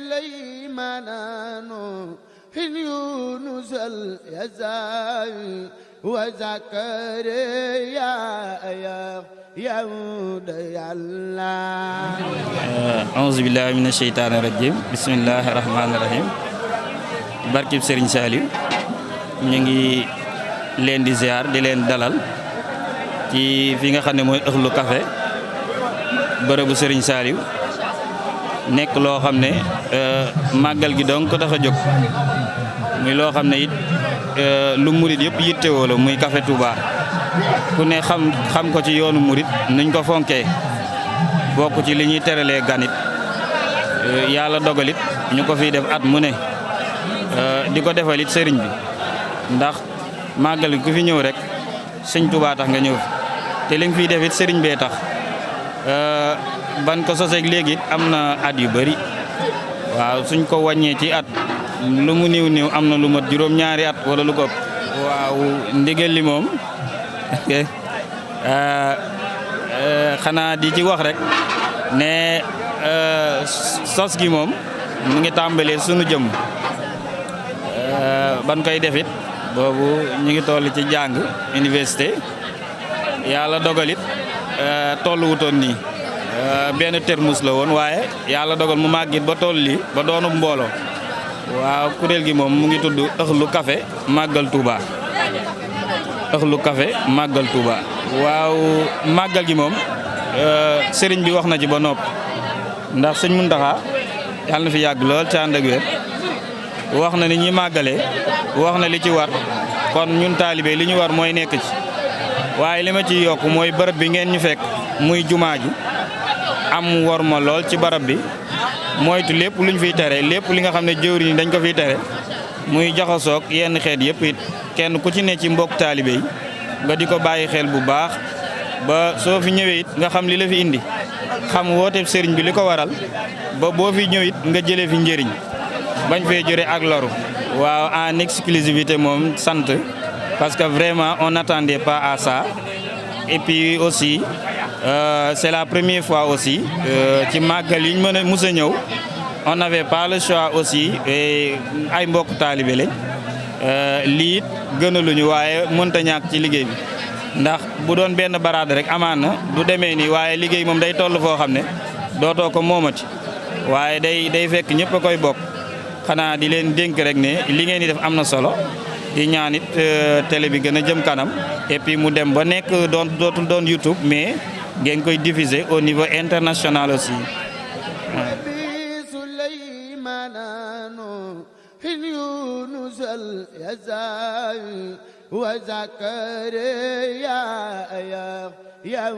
وبسليمان حين يونس اليزاي وزكريا يا الله. أعوذ بالله من الشيطان الرجيم بسم الله الرحمن الرحيم. barkib Serigne Saliou ñu ngi leen di ziar di leen dalal ci fi nga xam ne mooy ëxlu café bërëbu Serigne Saliou nekk loo xam ne màggal gi donc ko tax a jóg muy loo xam ne it lu murit yëpp yittewoo la muy café Touba ku ne xam ko ci yoonu murit nuñ ko fonkee bokk ci li ñuy teralee ganit yàlla dogalit ñu ko fiy def at mu ne di ko defalit sëriñ bi ndax màggal gi ku fi ñëw rek sëñ Touba tax nga ñëw te li nga fiy def it sëriñ bee tax ban ko soseeg léegi am na at yu bari waaw suñ ko wàññee ci at lu mu néew am na lu mat juróom-ñaari at wala lu ko ëpp waaw ndigal li moom xanaa di ci wax rek ne sos gi moom mu ngi tàmbalee sunu jëm ban koy defit boobu ñu ngi toll ci jàng université yàlla dogalit tollu wutoon nii benn termus la woon waaye yàlla dogal mu màggit ba toll lii ba doonu mbooloo waaw kuréel gi moom mu ngi tudd ëxlu café màggal Touba ëxlu café màggal Touba waaw màggal gi moom sëriñ bi wax na ci ba nopp ndax sëñ Muntaxa yàlla na fi yàgg lool ci ànd ak wér wax na ni ñi màggalee wax na li ci war kon ñun taalibe li ñu war mooy nekk ci waaye li ma ci yokk mooy bërëb bi ngeen ñu fekk muy jumaa ji am war ma lool ci barab bi moytu lépp luñ fiy tere lépp li nga xam ne jëwriñ yi dañ ko fiy tere muy jaxasoog yenn xeet yëpp it kenn ku ci ne ci mbokk taalibe yi nga di ko bàyyi xel bu baax ba soo fi ñëwee it nga xam li la fi indi xam woote sëriñ bi li ko waral ba boo fi ñëw it nga jëlee fi njëriñ bañ fee jëre ak loru waaw en exclusivité moom sant parce que vraiment on n'attendait pas à ça et puis aussi c'est la première fois aussi ci màggal yi ñu mën a mus a ñëw on n'avait pas le choix aussi ay mbokk taalibe lañ lii it gënaluñu waaye mënta ñàkk ci liggéey bi ndax bu doon benn baraade rek amaan na du demee nii waaye liggéey moom day toll foo xam ne dootoo ko moomati waaye day fekk ñëpp a koy bokk xanaa di leen dénk rek ne li ngeen di def am na solo di ñaan it télé bi gën a jëm kanam et puis mu dem ba nekk dootul doon YouTube mais ngeen koy diffuser au niveau international aussi. وزكريا يا